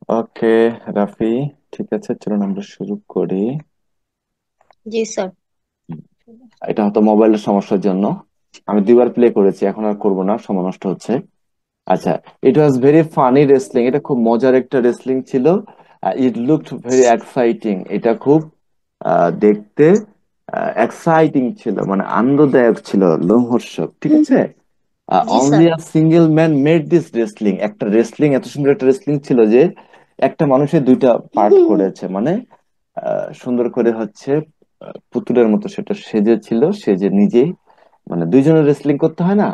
ওকে রাফি, ঠিক আছে, চলুন আমরা শুরু করি। জি স্যার। এটা হয়তো মোবাইলের সমস্যার জন্য আমি দুইবার প্লে করেছি, এখন আর করবো না, সময় নষ্ট হচ্ছে। আচ্ছা, ইট ওয়াজ ভেরি ফানি রেসলিং, এটা খুব মজার একটা রেসলিং ছিল। ইট লুকড ভেরি এক্সাইটিং, এটা খুব দেখতে এক্সাইটিং ছিল, মানে আনন্দদায়ক ছিল, লোমহর্ষক, ঠিক আছে। জি only sir. A single man made this wrestling, একটা রেসলিং, এত সুন্দর একটা রেসলিং ছিল যে একটা মানুষের দুইটা পার্ট করেছে, মানে সুন্দর করে হচ্ছে পুতুলের মতো সেটা সেজেছিল, সেজে নিজেই, মানে দুইজনের রেসলিং করতে হয় না,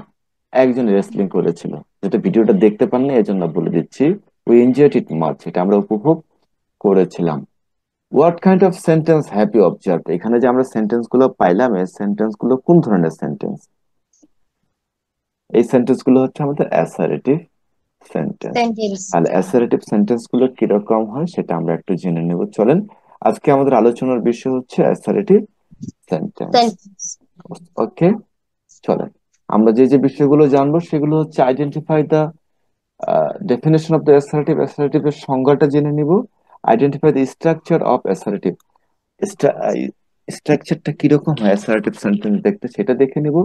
একজন রেসলিং করেছিল। যেটা ভিডিওটা দেখতে পাননি এজন্য বলে দিচ্ছি। উই এনজয়েড ইট মাচ, এটা আমরা উপভোগ করেছিলাম। What kind of sentence have you observe, এখানে যে আমরা সেন্টেন্স গুলো পাইলাম, এই সেন্টেন্স গুলো কোন ধরনের সেন্টেন্স? এই সেন্টেন্স গুলো হচ্ছে আমাদের অ্যাসারেটিভ সেন্টেন্স। সেন্টেন্স। তাহলে অ্যাসারেটিভ সেন্টেন্স গুলো কিরকম হয় সেটা আমরা একটু জেনে নেব, চলেন। আজকে আমাদের আলোচনার বিষয় হচ্ছে অ্যাসারেটিভ সেন্টেন্স। সেন্টেন্স। ওকে, চলেন। আমরা যে যে বিষয়গুলো জানবো সেগুলো হচ্ছে identify the definition of the assertive, assertive এর সংজ্ঞাটা জেনে নিব। Identify the structure of assertive, স্ট্রাকচারটা কিরকম হয় অ্যাসারেটিভ সেন্টেন্স দেখতে সেটা দেখে নিব।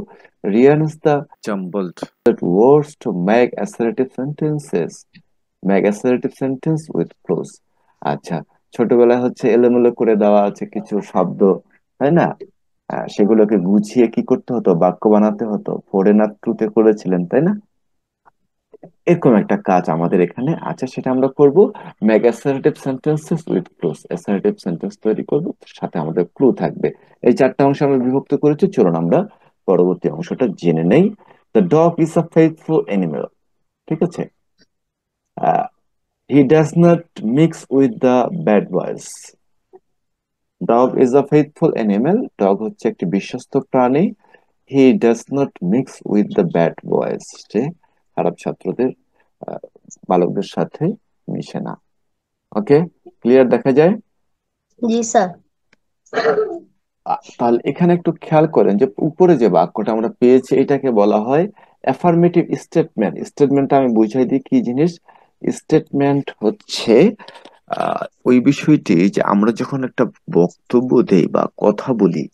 রিয়ার্নস the jumbled words to make assertive sentences, make assertive sentence with clause। আচ্ছা, ছোটবেলায় হচ্ছে এলোমেলো করে দেওয়া আছে কিছু শব্দ, তাই না? সেগুলোকে গুছিয়ে কি করতে হতো, বাক্য বানাতে হতো। ফোরে না টুতে করেছিলেন, তাই না? এরকম একটা কাজ আমাদের এখানে আছে, সেটা আমরা করব। Make assertive sentences with clues, assertive sentence তৈরি করব, সাথে আমাদের ক্লু থাকবে। এই চারটা অংশ আমরা বিভক্ত করেছি, চলুন আমরা পরবর্তী অংশটা জেনে নেই। The dog is a faithful animal, ঠিক আছে। He does not mix with the bad boys. Dog is a faithful animal, dog হচ্ছে একটি বিশ্বস্ত প্রাণী। He does not mix with the bad boys, সে খারাপ ছাত্রদের, আহ, বালকদের সাথে মিশে না। ওকে, ক্লিয়ার দেখা যায়? জি স্যার। তাহলে এখানে একটু খেয়াল করেন যে উপরে যে বাক্যটা আমরা পেয়েছি এটাকে বলা হয় অ্যাফার্মেটিভ স্টেটমেন্ট। স্টেটমেন্টটা আমি বুঝাই দিই কি জিনিস। স্টেটমেন্ট হচ্ছে ওই বিষয়টি যে আমরা যখন একটা বক্তব্য দেই বা কথা বলি,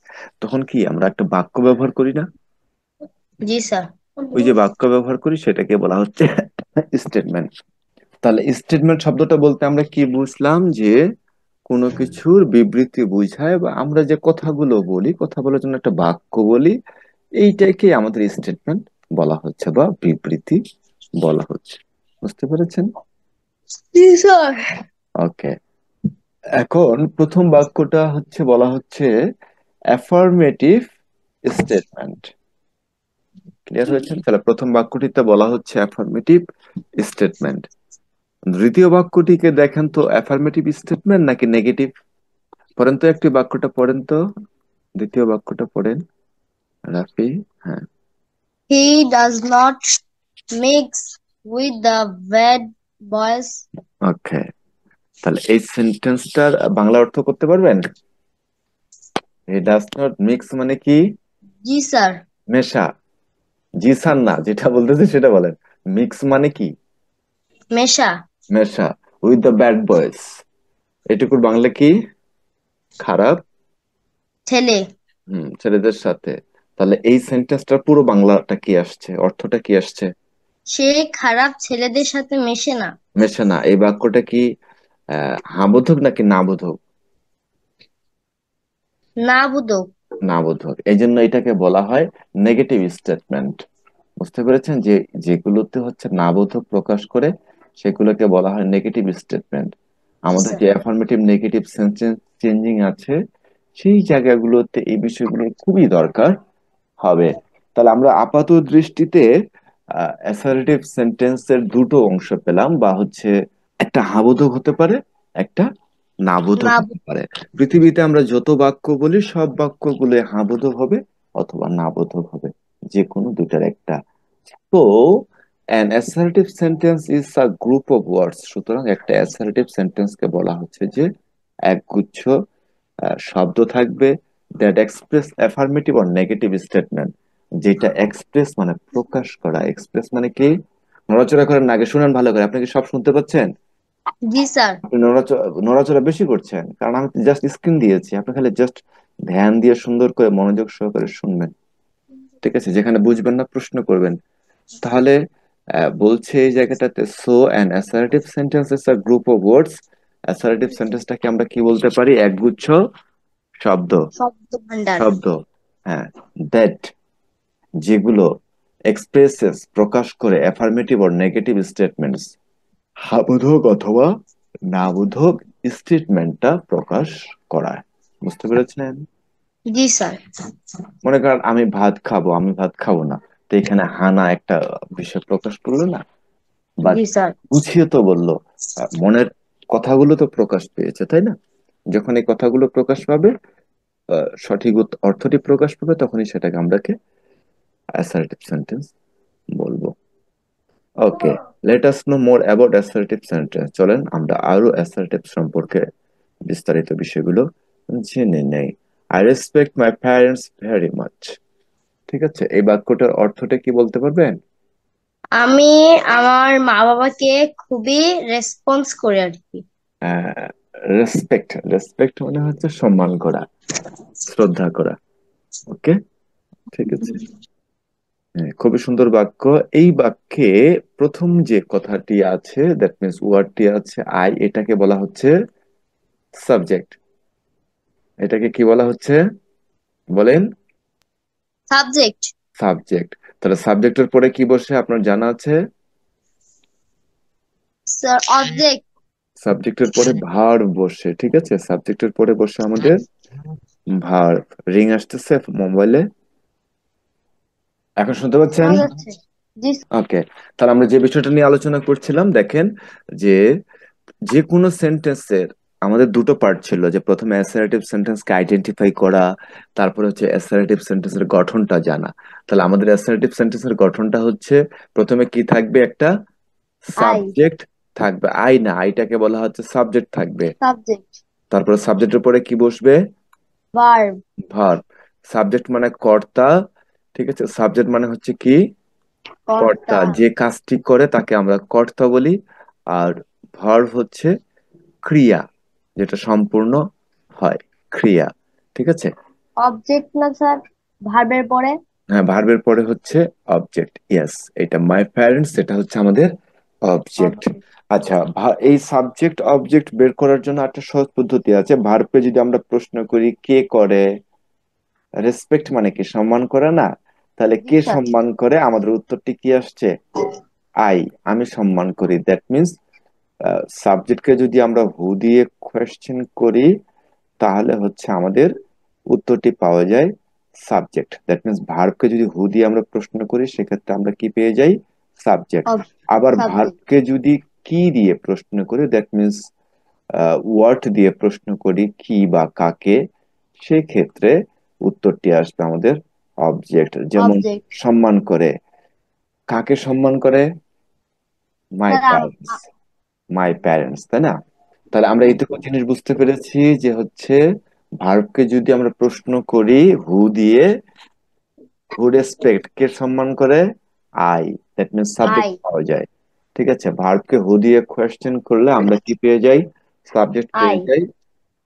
তখন কি আমরা একটা বাক্য ব্যবহার করি না? জি স্যার। ওই যে বাক্য ব্যবহার করি সেটাকে বলা হচ্ছে স্টেটমেন্ট। তাহলে স্টেটমেন্ট শব্দটা বলতে আমরা কি বুঝলাম, যে কোনো কিছুর বিবৃতি বুঝায়, বা আমরা যে কথাগুলো বলি, কথা বলার জন্য একটা বাক্য বলি, এইটাকে আমাদের স্টেটমেন্ট বলা হচ্ছে বা বিবৃতি বলা হচ্ছে। বুঝতে পেরেছেন? জি স্যার। ওকে, এখন প্রথম বাক্যটা হচ্ছে বলা হচ্ছে অ্যাফার্মেটিভ স্টেটমেন্ট। ক্লিয়ার হয়েছে? তাহলে প্রথম বাক্যটিতে বলা হচ্ছে অ্যাফার্মেটিভ স্টেটমেন্ট। দ্বিতীয় বাক্যটিকে দেখেন তো, অ্যাফার্মেটিভ স্টেটমেন্ট নাকি নেগেটিভ? পড়েন তো, একটি বাক্যটা পড়েন তো, দ্বিতীয় বাক্যটা পড়েন রাফি। হ্যাঁ, he does not mix with the bad boys. Okay. তাহলে এই সেন্টেন্সটার বাংলা অর্থ করতে পারবেন? হি ডাজ নট মিক্স মানে কি? জি স্যার। মেশা। জি স্যার না, যেটা বলতেছে সেটা বলেন। মিক্স মানে কি? মেশা। মেশা উইথ দ্য ব্যাড বয়েজ, এটুকুর বাংলা কি? খারাপ ছেলে। ছেলেদের সাথে। তাহলে এই সেন্টেন্সটার পুরো বাংলাটা কি আসছে, অর্থটা কি আসছে? সে খারাপ ছেলেদের সাথে মেশে না। মেশে না, এই বাক্যটা কি হ্যাঁ বোধক নাকি না বোধক? না বুদক। না বোধক, এই জন্য এটাকে বলা হয় নেগেটিভ স্টেটমেন্ট। বুঝতে পেরেছেন যে যেগুলোতে হচ্ছে না বোধক প্রকাশ করে সেগুলোকে বলা হয় নেগেটিভ স্টেটমেন্ট। জি আমাদের স্যার। যে অ্যাফার্মেটিভ নেগেটিভ সেন্টেন্স চেঞ্জিং আছে, সেই জায়গাগুলোতে এই বিষয়গুলো খুবই দরকার হবে। তাহলে আমরা আপাত দৃষ্টিতে অ্যাসার্টিভ সেন্টেন্সের দুটো অংশ পেলাম, বা হচ্ছে একটা হাবোধক হতে পারে, একটা নাবোধক না হতে পারে। পৃথিবীতে আমরা যত বাক্য বলি সব বাক্যগুলো হাবোধক হবে অথবা নাবোধক হবে, যে কোনো দুটার একটা। তো an assertive sentence is a group of words, সুতরাং একটা assertive sentence কে বলা হচ্ছে যে একগুচ্ছ শব্দ থাকবে that express affirmative or negative statement, যেটা এক্সপ্রেস মানে প্রকাশ করা। এক্সপ্রেস মানে কি? নড়াচড়া করেন না, আগে শুনেন ভালো করে, আপনি কি সব শুনতে পাচ্ছেন? জি স্যার। আপনি নড়াচড়া নড়াচড়া বেশি করছেন, কারণ আমি জাস্ট স্ক্রিন দিয়েছি, আপনি খালি জাস্ট ধ্যান দিয়ে সুন্দর করে মনোযোগ সহকারে শুনবেন। ঠিক আছে, যেখানে বুঝবেন না প্রশ্ন করবেন। তাহলে বলছে এই জায়গাটাতে, so an assertive sentence is a group of words. Assertive সেন্টেন্সটাকে আমরা কি বলতে পারি? একগুচ্ছ শব্দ। শব্দ ভান্ডার। শব্দ, হ্যাঁ, দ্যাট, যেগুলো এক্সপ্রেসেস প্রকাশ করে অ্যাফার্মেটিভ অর নেগেটিভ স্টেটমেন্টস, হাবোধক অথবা নাবোধক স্টেটমেন্টটা প্রকাশ করায়। বুঝতে পেরেছেন? জি স্যার। মনে করেন আমি ভাত খাবো, আমি ভাত খাবো না, তো এখানে হানা একটা বিষয় প্রকাশ করলো না, বাট জি স্যার। গুছিয়ে তো বললো, মনের কথাগুলো তো প্রকাশ পেয়েছে, তাই না? যখন এই কথাগুলো প্রকাশ পাবে, সঠিক অর্থটি প্রকাশ পাবে, তখনই সেটাকে আমরাকে অ্যাসার্টিভ সেন্টেন্স বলবো। Okay, let us know more about assertive sentence. চলেন আমরা আরো অ্যাসার্টিভ সম্পর্কে বিস্তারিত বিষয়গুলো জেনে নেই। I respect my parents very much. ঠিক আছে, এই বাক্যটার অর্থটা কি বলতে পারবেন? আমি আমার মা বাবাকে খুবই রেসপন্স করি আর কি। রেসপেক্ট, রেসপেক্ট মানে হচ্ছে সম্মান করা, শ্রদ্ধা করা। ওকে, ঠিক আছে। হ্যাঁ, খুবই সুন্দর বাক্য। এই বাক্যে প্রথম যে কথাটি আছে, দ্যাট মিন্স ওয়ার্ডটি আছে আই, এটাকে বলা হচ্ছে সাবজেক্ট। এটাকে কি বলা হচ্ছে বলেন? সাবজেক্ট। সাবজেক্ট। তাহলে সাবজেক্টের পরে কি বসে আপনার জানা আছে? Sir object. সাবজেক্টের পরে ভার্ব বসে। ঠিক আছে, সাবজেক্টের পরে বসে আমাদের ভার্ব। রিং আসতেছে মোবাইলে, এখন শুনতে পাচ্ছেন? শোনা যাচ্ছে। জি ওকে, তাহলে আমরা যে বিষয়টা নিয়ে আলোচনা করছিলাম, দেখেন যে যে কোনো সেন্টেন্সের আমাদের দুটো পার্ট ছিল, যে প্রথমে অ্যাসার্টিভ সেন্টেন্সকে আইডেন্টিফাই করা, তারপরে হচ্ছে অ্যাসার্টিভ সেন্টেন্সের গঠনটা জানা। তাহলে আমাদের অ্যাসার্টিভ সেন্টেন্সের গঠনটা হচ্ছে, প্রথমে কি থাকবে? একটা আই। সাবজেক্ট থাকবে, আই না, আইটাকে বলা হচ্ছে সাবজেক্ট থাকবে। সাবজেক্ট। তারপরে সাবজেক্টের পরে কি বসবে? ভার্ব। ভার্ব। সাবজেক্ট মানে কর্তা, ঠিক আছে, সাবজেক্ট মানে হচ্ছে কি? কর্তা, কর্তা। যে কাজটি করে তাকে আমরা কর্তা বলি। আর ভার্ব হচ্ছে ক্রিয়া, যেটা সম্পূর্ণ হয়, ক্রিয়া। ঠিক আছে। অবজেক্ট না স্যার, ভার্বের পরে। হ্যাঁ, ভার্বের পরে হচ্ছে অবজেক্ট, ইয়েস। এটা মাই প্যারেন্টস, এটা হচ্ছে আমাদের অবজেক্ট। অবজেক্ট। আচ্ছা, এই সাবজেক্ট অবজেক্ট বের করার জন্য একটা সহজ পদ্ধতি আছে। ভার্বকে যদি আমরা প্রশ্ন করি কে করে, রেসপেক্ট মানে কি? সম্মান করে না? তাহলে জি কে স্যার। সম্মান করে, আমাদের উত্তরটি কি আসছে? আই, আমি সম্মান করি। দ্যাট মিন্স সাবজেক্টকে যদি আমরা হু দিয়ে কোয়েশ্চেন করি, তাহলে হচ্ছে আমাদের উত্তরটি পাওয়া যায় সাবজেক্ট। দ্যাট মিন্স ভার্বকে যদি হু দিয়ে আমরা প্রশ্ন করি, সেক্ষেত্রে আমরা কি পেয়ে যাই? সাবজেক্ট। আবার সাবজেক্ট। ভার্বকে যদি কি দিয়ে প্রশ্ন করি, দ্যাট মিন্স ওয়াট দিয়ে প্রশ্ন করি, কি বা কাকে, সেক্ষেত্রে উত্তরটি আসবে আমাদের অবজেক্ট। যেমন অবজেক্ট। সম্মান করে, কাকে সম্মান করে? মাই স্যার প্যারেন্টস, মাই প্যারেন্টস, তাই না? তাহলে আমরা এইটুকু জিনিস বুঝতে পেরেছি যে হচ্ছে ভার্বকে যদি আমরা প্রশ্ন করি হু দিয়ে, হু রেসপেক্ট, কে সম্মান করে? I, that means I. Subject পাওয়া যায়। ঠিক আছে, ভার্বকে হু দিয়ে কোয়েশ্চেন করলে আমরা কি পেয়ে যাই? Subject I. পেয়ে যাই।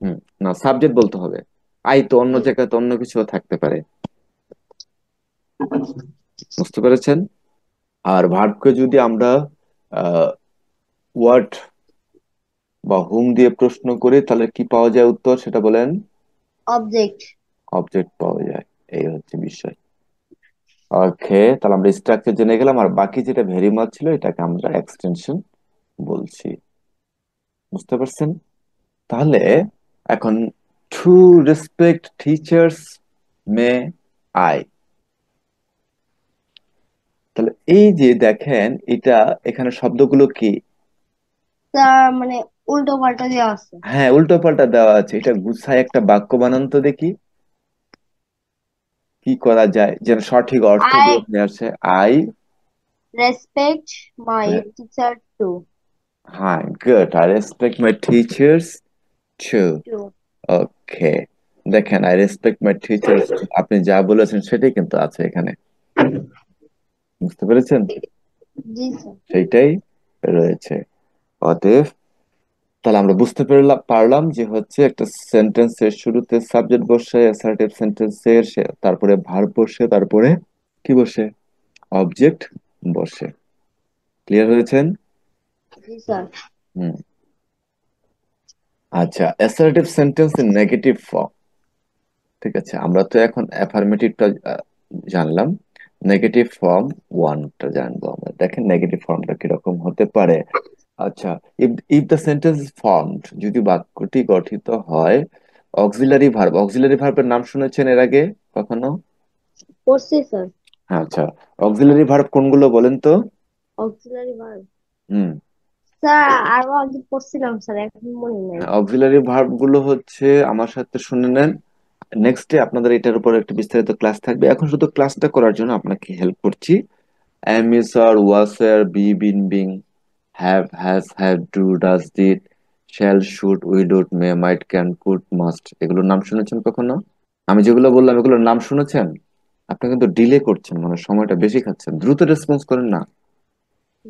হুম, না, সাবজেক্ট বলতে হবে। আই তো অন্য জায়গায় তো অন্য কিছু থাকতে পারে। বুঝতে পেরেছেন? আর ভার্বকে যদি আমরা ওয়াট বা হুম দিয়ে প্রশ্ন করি, তাহলে কি পাওয়া যায় উত্তর, সেটা বলেন? অবজেক্ট। অবজেক্ট পাওয়া যায়। এই হচ্ছে বিষয়। ওকে, তাহলে আমরা স্ট্রাকচার জেনে গেলাম, আর বাকি যেটা ভেরি মাছ ছিল, এটাকে আমরা এক্সটেনশন বলছি। বুঝতে পারছেন? তাহলে এখন, to respect teachers may I. তাহলে এই যে দেখেন, এটা এখানে শব্দগুলো কি? স্যার মানে উল্টো পাল্টা দেওয়া আছে। হ্যাঁ, উল্টো পাল্টা দেওয়া আছে। এটা গুছায় একটা বাক্য বানান তো দেখি, কি করা যায় যেন সঠিক আই অর্থগুলো নিয়ে আসে। I, respect my teacher too. হ্যাঁ, good, I respect my teachers too. Too. Okay, দেখেন, আই রেসপেক্ট মাই টিচার্স, আপনি যা বলেছেন সেটাই কিন্তু আছে এখানে। বুঝতে পেরেছেন? জি স্যার। সেইটাই রয়েছে। অতএব তাহলে আমরা বুঝতে পারলাম যে হচ্ছে একটা সেন্টেন্সের শুরুতে সাবজেক্ট বসে, অ্যাসার্টিভ সেন্টেন্সের তারপরে ভার্ব বসে, তারপরে কি বসে, অবজেক্ট বসে। ক্লিয়ার হয়েছেন? জি স্যার। হুম। আচ্ছা, assertive sentence in negative form. ঠিক আছে, আমরা তো এখন অ্যাফার্মেটিভটা জানলাম, নেগেটিভ ফর্ম ওয়ানটা জানবো আমরা। দেখেন নেগেটিভ ফর্মটা কিরকম হতে পারে। আচ্ছা, if if the sentence is formed, যদি বাক্যটি গঠিত হয় অক্সিলারি ভার্ব, অক্সিলারি ভার্বের নাম শুনেছেন এর আগে কখনো? পড়ছি স্যার। হ্যাঁ, আচ্ছা, অক্সিলারি ভার্ব কোনগুলো বলেন তো? অক্সিলারি ভার্ব হুম। স্যার আরো আগে পড়ছিলাম স্যার, এখন মনে নাই। হ্যাঁ, অক্সিলারি ভার্ব গুলো হচ্ছে, আমার সাথে শুনে নেন, নেক্সট ডে আপনাদের এটার উপর একটা বিস্তারিত ক্লাস থাকবে। এখন শুধু ক্লাসটা করার জন্য আপনাকে হেল্প করছি। am is are was are be been being, have has had do does did, shall should will would may might can could must, এগুলোর নাম শুনেছেন কখনো? আমি যেগুলো বললাম এগুলোর নাম শুনেছেন? আপনি কিন্তু ডিলে করছেন, মানে সময়টা বেশি খাচ্ছেন, দ্রুত রেসপন্স করেন না।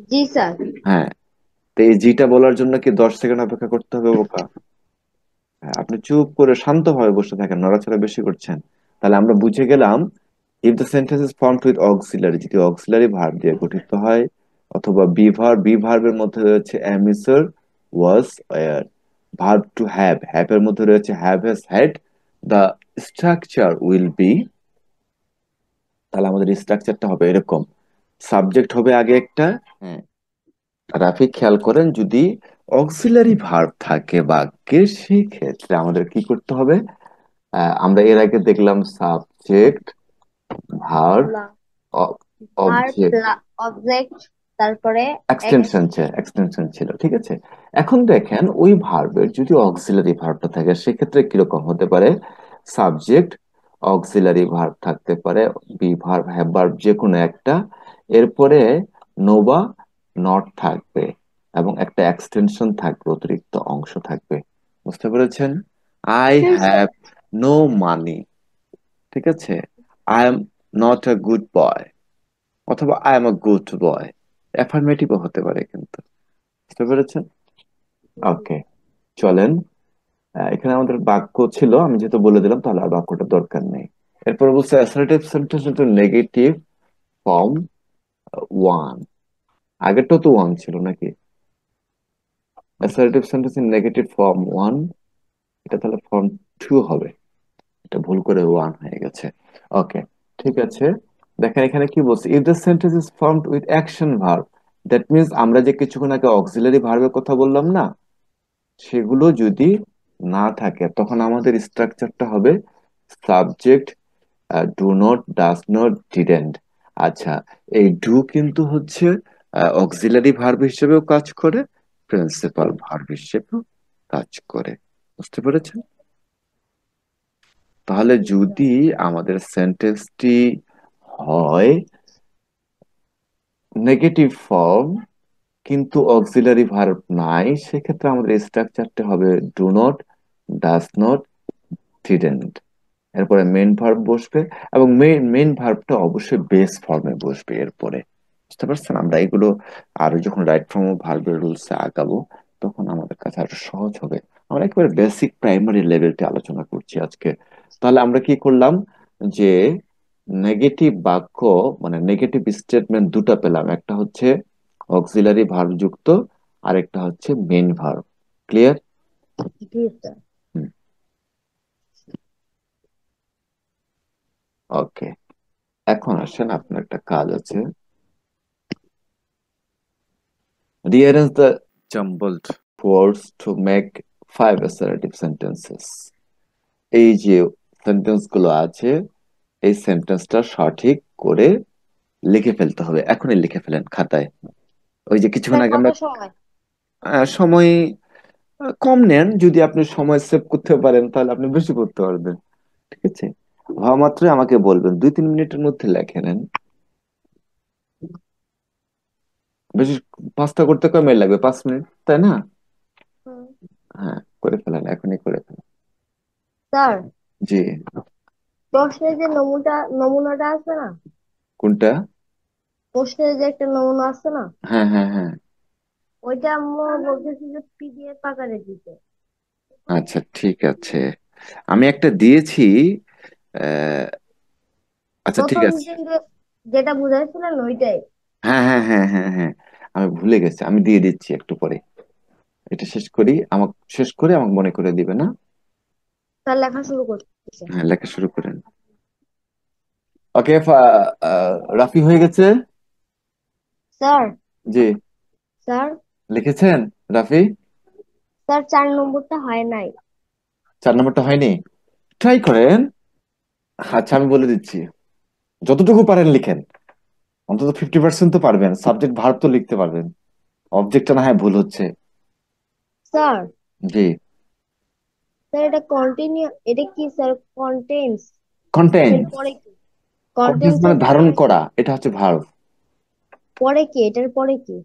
জি স্যার। হ্যাঁ, তো এই জিটা বলার জন্য কি 10 সেকেন্ড অপেক্ষা করতে হবে বোকা? হ্যাঁ, আপনি চুপ করে শান্তভাবে বসে থাকেন, নড়াচড়া বেশি করছেন। তাহলে আমরা বুঝে গেলাম, if the sentence is formed with auxiliary, যদি অক্সিলারি ভার্ব দিয়ে গঠিত হয়, অথবা বি ভার্বের মধ্যে রয়েছে am is are, was were, verb to have, have এর মধ্যে রয়েছে have has had, the structure will be, তাহলে আমাদের স্ট্রাকচারটা হবে এরকম, সাবজেক্ট হবে আগে একটা। হ্যাঁ, রাফি খেয়াল করেন, যদি অক্সিলারি ভার্ব থাকে বাক্যে সেই ক্ষেত্রে আমাদের কি করতে হবে? আমরা এর আগে দেখলাম subject, verb, verb object, object, তারপরে এক্সটেনশন এক্সটেনশন ছিল, ঠিক আছে। এখন দেখেন ওই ভার্বের যদি অক্সিলারি ভার্বটা থাকে সেক্ষেত্রে কিরকম হতে পারে? সাবজেক্ট, অক্সিলারি ভার্ব থাকতে পারে, বি ভার্ব, হ্যাভ ভার্ব যে কোনো একটা, এরপরে নো বা নট থাকবে, এবং একটা এক্সটেনশন থাকবে, অতিরিক্ত অংশ থাকবে। বুঝতে পেরেছেন? আই হ্যাভ নো মানি, ঠিক আছে, I am not a good boy, অথবা I am a good boy, অ্যাফার্মেটিভও হতে পারে কিন্তু। বুঝতে পেরেছেন? ওকে, চলেন। এখানে আমাদের বাক্য ছিল, আমি যেহেতু বলে দিলাম তাহলে আর বাক্যটা দরকার নেই। এরপর বলছে assertive sentence into negative form one. আগেরটা তো ওয়ান ছিল নাকি? Assertive sentence in negative form one, এটা তাহলে ফর্ম টু হবে। এটা ভুল করে ওয়ান হয়ে গেছে। ওকে, ঠিক আছে। দেখেন এখানে কি বলছে, if the sentence is formed with action verb, that means আমরা যে কিছুক্ষণ আগে অক্সিলারি ভার্বের কথা বললাম না, সেগুলো যদি না থাকে তখন আমাদের স্ট্রাকচারটা হবে subject, do not, does not, didn't. আচ্ছা, এই ডু কিন্তু হচ্ছে অক্সিলারি ভার্ব হিসেবেও কাজ করে, প্রিন্সিপাল ভার্ব হিসেবেও কাজ করে। বুঝতে পেরেছেন? তাহলে যদি আমাদের সেন্টেন্সটি হয় নেগেটিভ ফর্ম কিন্তু অক্সিলারি ভার্ব নাই, সেক্ষেত্রে আমাদের স্ট্রাকচারটা হবে do not, does not, didn't, এরপরে মেন ভার্ব বসবে, এবং মেন ভার্বটা অবশ্যই বেস ফর্মে বসবে এরপরে। বুঝতে পারছেন? আমরা এগুলো আরো যখন রাইট ফর্ম অফ ভার্বের রুলস আগাবো তখন আমাদের কাছে আরো সহজ হবে। আমরা একেবারে বেসিক প্রাইমারি লেভেলটি আলোচনা করছি আজকে। তাহলে আমরা কি করলাম, যে নেগেটিভ বাক্য, মানে নেগেটিভ স্টেটমেন্ট দুটো পেলাম, একটা হচ্ছে অক্সিলারি ভার্ব যুক্ত, আর একটা হচ্ছে মেন ভার্ব। ক্লিয়ার? জি স্যার। ওকে, এখন আসেন, আপনার একটা কাজ আছে, rearrange the jumbled words to make 5 assertive sentences. এই যে সেন্টেন্স গুলো আছে, এই সেন্টেন্সটা সঠিক করে লিখে ফেলতে হবে, এখনই লিখে ফেলেন খাতায়। ওই যে কিছুক্ষণ স্যার আগে কত আমরা সময়? সময় কম নেন, যদি আপনি সময় সেভ করতে পারেন তাহলে আপনি বেশি পড়তে পারবেন। ঠিক আছে, ভাবা মাত্রই আমাকে বলবেন, 2-3 মিনিটের মধ্যে লেখে নেন। বেশি, পাঁচটা করতে কয় মিনিট লাগবে? 5 মিনিট, তাই না? হুম। হ্যাঁ, করে ফেলেন, এখনই করে ফেলেন। স্যার জি। প্রশ্নের যে নমুনাটা আছে না, কোনটা? প্রশ্নের যে একটা নমুনা আছে না, হ্যাঁ, হ্যাঁ, হ্যাঁ। ওইটা আম্মু বলতেছে যে পিডিএফ আকারে দিতে। আচ্ছা ঠিক আছে, আমি একটা দিয়েছি। আহ, আচ্ছা ঠিক প্রথম আছে। দিন যেটা বুঝাইছিলেন ওইটাই। হ্যাঁ হ্যাঁ হ্যাঁ হ্যাঁ হ্যাঁ, আমি ভুলে গেছি, আমি দিয়ে দিচ্ছি একটু পরে। এটা শেষ করি, আমাকে শেষ করে আমাকে মনে করে দিবে না? তার লেখা শুরু করতেছে। হ্যাঁ, লেখা শুরু করেন। ওকে, রাফি হয়ে গেছে। স্যার। জি, স্যার। লিখেছেন রাফি? স্যার 4 নম্বরটা হয় নাই। 4 নম্বরটা হয়নি? ট্রাই করেন। আচ্ছা আমি বলে দিচ্ছি, যতটুকু পারেন লিখেন। অন্তত 50% তো পারবেন, সাবজেক্ট ভার্ব তো লিখতে পারবেন। অবজেক্টটা না হয় ভুল হচ্ছে। স্যার। জি। স্যার এটা কন্টিনিউ, এটা কি স্যার? Contains contain. এর পরে কি? কন্টেন্স কন্টেন্স মানে এর ধারণ পরে কি? করা, এটা হচ্ছে ভার্ব। পরে কি? এটার পরে কি?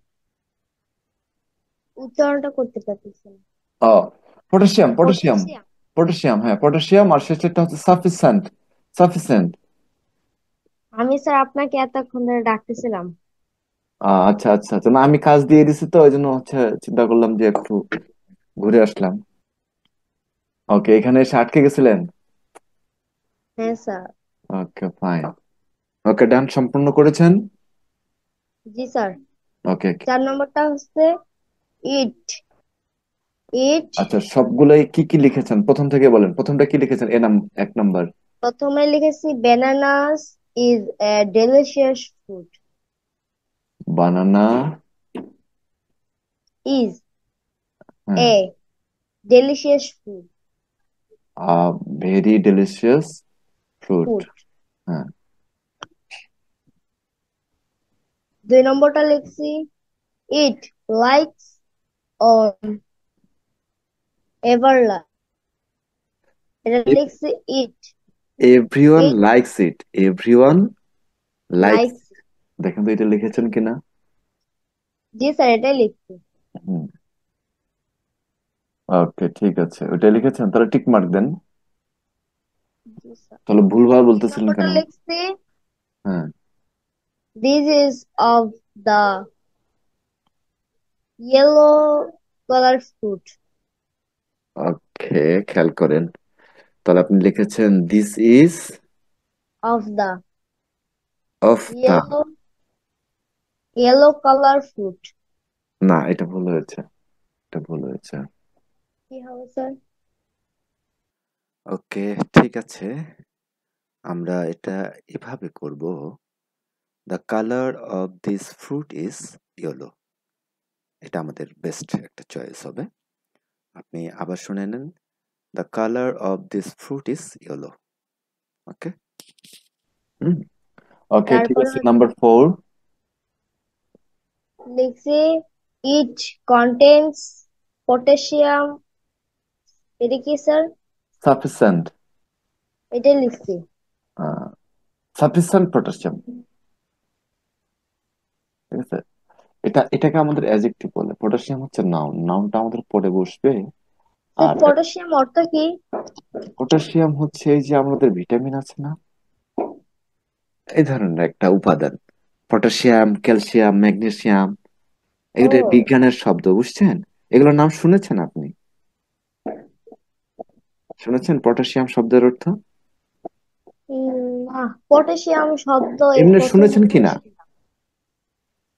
উচ্চারণটা করতে পারতেছি না। ও, পটাশিয়াম পটাশিয়াম। পটাশিয়াম। পটাশিয়াম, হ্যাঁ পটাশিয়াম, আর শেষেরটা হচ্ছে সাফিসিয়েন্ট। সাফিসিয়েন্ট। আমি স্যার আপনাকে এতক্ষণ ধরে ডাকতেছিলাম। আচ্ছা আচ্ছা আচ্ছা, না আমি কাজ দিয়ে দিছি তো ওই জন্য হচ্ছে চিন্তা করলাম যে একটু ঘুরে আসলাম। ওকে, এখানে এসে আটকে গেছিলেন? হ্যাঁ স্যার। Okay fine. ওকে ডান, সম্পূর্ণ করেছেন? জি স্যার। ওকে। 4 নম্বরটা হচ্ছে ইট। ইট। আচ্ছা, সবগুলোই কি কি লিখেছেন প্রথম থেকে বলেন, প্রথমটা কি লিখেছেন? 1 নাম্বার। প্রথমে লিখেছি bananas is a delicious food. Banana. Is হ্যাঁ। A delicious food. Very delicious fruit. Food. হ্যাঁ। 2 নম্বরটা লিখছি ইট লাইকস অন এভারলা। এটা লিখছি it. Everyone it likes it, everyone likes. Likes. দেখেন তো এটা লিখেছেন কিনা। জি স্যার এটাই লিখছি। হুম। ওকে ঠিক আছে, ওইটা লিখেছেন, তাহলে টিক মার্ক দেন। জি স্যার। তাহলে ভুলভাল তিন বলতেছিলেন নম্বরটা কেন? লিখছি হ্যাঁ। This is of the yellow colour fruit. Okay, খেয়াল করেন। তাহলে আপনি লিখেছেন this is of the of the. Yellow yellow colour fruit. না, এটা ভুল হয়েছে, এটা ভুল হয়েছে। কি হবে স্যার? ওকে ঠিক আছে, আমরা এটা এভাবে করব। The colour of this fruit is yellow. এটা আমাদের বেস্ট একটা চয়েস হবে। আপনি আবার শুনে নেন, the colour of this fruit is yellow. Okay. Hmm. Okay ঠিক তারপরে আছে, নাম্বার 4। লিখছি ইট কন্টেন্স পটাশিয়াম। এটা কি স্যার? সাফিসিয়েন্ট। এটাই লিখছি। Sufficient potassium. ঠিক আছে, এটাকে আমাদের অ্যাডজেক্টিভ বলে, পটাশিয়াম হচ্ছে নাউন, নাউনটা আমাদের পরে বসবে। স্যার আর পটাশিয়াম অর্থ কি? পটাশিয়াম হচ্ছে এই যে আমাদের ভিটামিন আছে না, এই ধরনের একটা উপাদান। পটাশিয়াম, ক্যালসিয়াম, ম্যাগনেসিয়াম, এগুলো ও। বিজ্ঞানের শব্দ, বুঝছেন? এগুলোর নাম শুনেছেন আপনি? শুনেছেন পটাশিয়াম শব্দের অর্থ? পটাশিয়াম শব্দ এই এমনি প্রথম শুনেছেন কিনা? শুনলাম।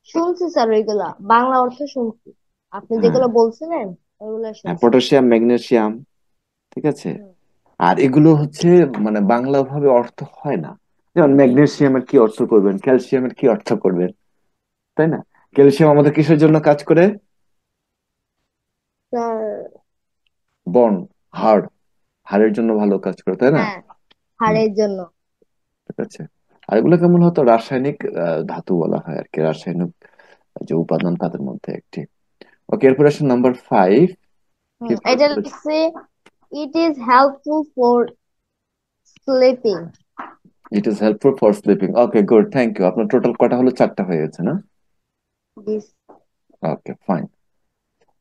শুনছি স্যার ওইগুলা বাংলা অর্থ শুনছি। আপনি হ্যাঁ যেগুলো বলছিলেন ওইগুলো হ্যাঁ, শুনছি। Potassium, magnesium. ঠিক আছে। হুম। আর এগুলো হচ্ছে মানে বাংলা ভাবে অর্থ হয় না। যেমন ম্যাগনেসিয়ামের কি অর্থ করবেন, ক্যালসিয়ামের কি অর্থ করবেন, তাই না? ক্যালসিয়াম আমাদের কিসের জন্য কাজ করে? স্যার। বন, হাড়, হাড়ের জন্য ভালো কাজ করে, তাই না? হ্যাঁ, হুম, হাড়ের জন্য। ঠিক আছে। আর এগুলো কেমন হতো রাসায়নিক ধাতু বলা হয় আর কি, রাসায়নিক যে উপাদান তাদের মধ্যে একটি। ওকে, এরপর আসেন নাম্বার 5। কি এটা বলেছে? লিখছি it is helpful for sleeping. It is helpful for sleeping. Okay good, thank you. আপনার টোটাল কটা হলো? 4টা হয়ে গেছে না? This okay fine.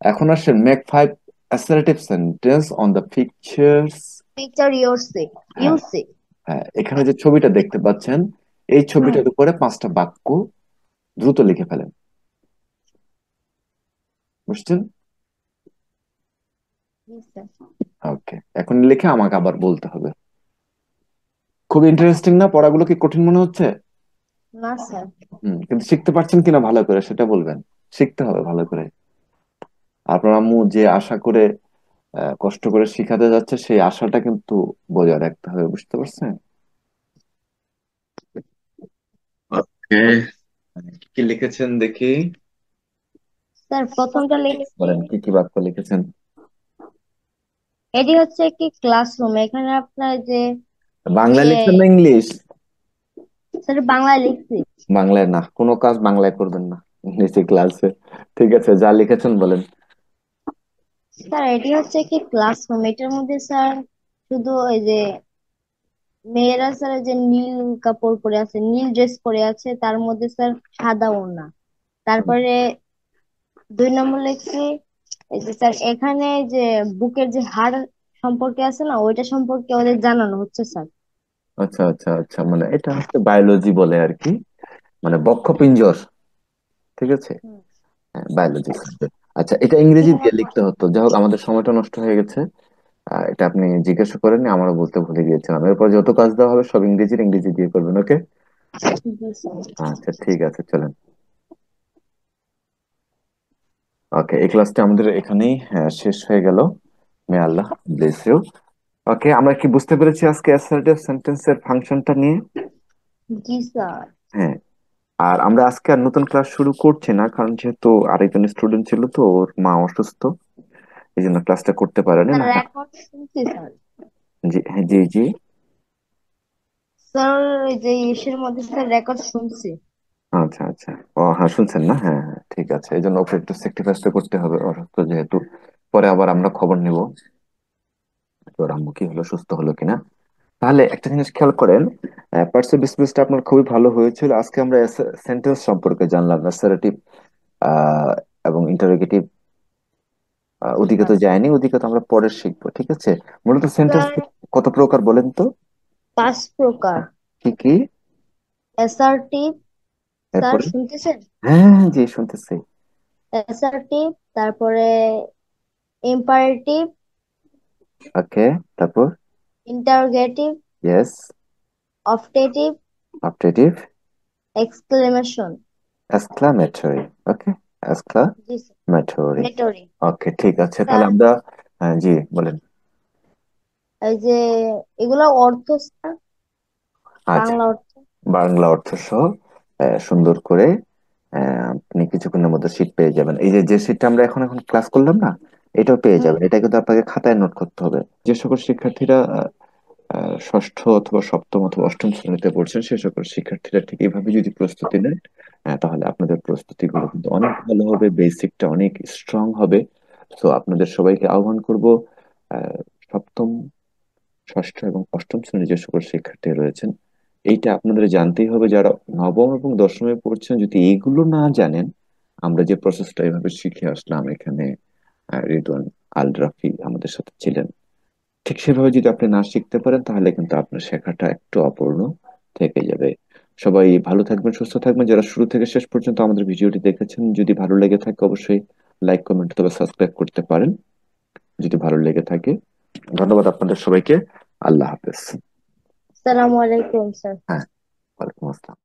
এখন আসেন make 5 assertive sentence on the pictures. Picture your see you হ্যাঁ সি। হ্যাঁ, এখানে যে ছবিটা দেখতে পাচ্ছেন, এই হুম। ছবিটার উপরে 5টা বাক্য দ্রুত লিখে ফেলেন। বুঝছেন? জি স্যার। ওকে, এখন লিখে আমাকে আবার বলতে হবে। খুব ইন্টারেস্টিং না? পড়াগুলো কি কঠিন মনে হচ্ছে? না স্যার। কিন্তু শিখতে পারছেন কিনা ভালো করে সেটা বলবেন। শিখতে হবে ভালো করে। আপনার আম্মু যে আশা করে কষ্ট করে শিখাতে যাচ্ছে, সেই আশাটা কিন্তু বজায় রাখতে হবে, বুঝতে পারছেন? ওকে, কি লিখেছেন দেখি? স্যার প্রথমটা লিখছি, বলেন কি কি বাক্য লিখেছেন। এটি হচ্ছে একটি ক্লাসরুম। এখানে আপনার যে বাংলা এ, লিখছেন না ইংলিশ? স্যার বাংলায় লিখছি। বাংলায় না, কোনো কাজ বাংলায় করবেন না নিচে ক্লাসে। ঠিক আছে, যা লিখেছেন বলেন। স্যার এটি হচ্ছে একটি ক্লাসরুম, এটার মধ্যে স্যার শুধু ওই যে মেয়েরা স্যার যে নীল কাপড় পরে আছে, নীল ড্রেস পরে আছে, তার মধ্যে স্যার সাদা ওড়না। তারপরে 2 নম্বর লিখছি এই যে স্যার এখানে যে বুকের যে হাড় সম্পর্কে আছে না, ওইটা সম্পর্কে ওদের জানানো হচ্ছে স্যার। আচ্ছা আচ্ছা আচ্ছা, মানে এটা হচ্ছে বায়োলজি বলে আর কি, মানে বক্ষপিঞ্জর। ঠিক আছে, হুম। Biology subject. আচ্ছা, এটা ইংরেজি এখানে দিয়ে লিখতে হতো, যাই হোক আমাদের সময়টা নষ্ট হয়ে গেছে। এটা আপনি জিজ্ঞাসা করেননি, আমারও বলতে ভুলে গিয়েছিলাম। এরপর যত কাজ দেওয়া হবে সব ইংরেজি দিয়ে করবেন, ওকে? জি স্যার। আচ্ছা ঠিক আছে, চলেন। ওকে, এই ক্লাসটা আমাদের এখানেই শেষ হয়ে গেল। মে আল্লাহ ব্লেস ইউ। ওকে, আমরা কি বুঝতে পেরেছি আজকে অ্যাসার্টিভ সেন্টেন্সের ফাংশনটা নিয়ে? জি স্যার। হ্যাঁ। আর আমরা আজকে আর নতুন ক্লাস শুরু করছি না, কারণ যেহেতু আরেকজন স্টুডেন্ট ছিল, তো ওর মা অসুস্থ, এই জন্য ক্লাসটা করতে পারেনি স্যার না। রেকর্ড শুনছি স্যার। জি হ্যাঁ, জি জি। স্যার এই যে ইসের মধ্যে স্যার রেকর্ড শুনছি। আচ্ছা আচ্ছা, ও হ্যাঁ, শুনছেন না? হ্যাঁ হ্যাঁ, ঠিক আছে, এই জন্য ওকে একটু স্যাক্রিফাইস করতে হবে, অসুস্থ যেহেতু। পরে আবার আমরা খবর নিব ওর আম্মু কি হলো, সুস্থ হলো কিনা। তাহলে একটা জিনিস খেয়াল করেন, পার্সিভ স্পিচটা আপনার খুবই ভালো হয়েছিল। আজকে আমরা সেন্টেন্স সম্পর্কে জানলাম, অ্যাসার্টিভ এবং ইন্টারোগেটিভ। জি ওদিকে স্যার। তো যায়নি, ওদিকে তো আমরা পরে শিখবো, ঠিক আছে? মূলত সেন্টেন্স স্যার কত প্রকার বলেন তো? 5 প্রকার। কি কি? অ্যাসার্টিভ, স্যার এরপরে? শুনতেছেন? হ্যাঁ হ্যাঁ, জি শুনতেছি। অ্যাসার্টিভ, তারপরে ইম্পারেটিভ, ওকে, তারপর? Interrogative, yes. Optative, optative. Exclamation. Exclamatory. Okay, জি স্যার। এক্সক্লামেটরি। মেটরি। ওকে ঠিক আছে, তাহলে স্যার আমরা হ্যাঁ, জি বলেন। এই যে এগুলো অর্থ স্যার, আচ্ছা, বাংলা অর্থ। বাংলা অর্থ সহ সুন্দর করে আপনি কিছুক্ষণের মধ্যে শীট পেয়ে যাবেন। এই যে যে শীটটা আমরা এখন এখন ক্লাস করলাম না, এটাও পেয়ে হুম। যাবেন। এটা কিন্তু আপনাকে খাতায় নোট করতে হবে। যে সকল শিক্ষার্থীরা ষষ্ঠ অথবা সপ্তম অথবা অষ্টম শ্রেণীতে পড়ছেন, সে সকল শিক্ষার্থীরা ঠিক এইভাবে যদি প্রস্তুতি নেন, তাহলে আপনাদের প্রস্তুতিগুলো কিন্তু অনেক ভালো হবে, বেসিকটা অনেক স্ট্রং হবে। তো আপনাদের সবাইকে আহ্বান করব, আহ, সপ্তম, ষষ্ঠ এবং অষ্টম শ্রেণীর যে সকল শিক্ষার্থী রয়েছেন, এইটা আপনাদের জানতেই হবে। যারা নবম এবং দশমে পড়ছেন, যদি এইগুলো না জানেন, আমরা যে প্রসেসটা এভাবে শিখে আসলাম এখানে, রিদওয়ান আল রাফি আমাদের সাথে ছিলেন, ঠিক সেভাবে যদি আপনি না শিখতে পারেন, তাহলে কিন্তু আপনার শেখাটা একটু অপূর্ণ থেকে যাবে। সবাই ভালো থাকবেন, সুস্থ থাকবেন। যারা শুরু থেকে শেষ পর্যন্ত আমাদের ভিডিওটি দেখেছেন, যদি ভালো লেগে থাকে অবশ্যই লাইক, কমেন্ট অথবা সাবস্ক্রাইব করতে পারেন, যদি ভালো লেগে থাকে। ধন্যবাদ আপনাদের সবাইকে। আল্লাহ হাফেজ। আসসালামু আলাইকুম স্যার। হ্যাঁ, ওয়ালাইকুম আসসালাম।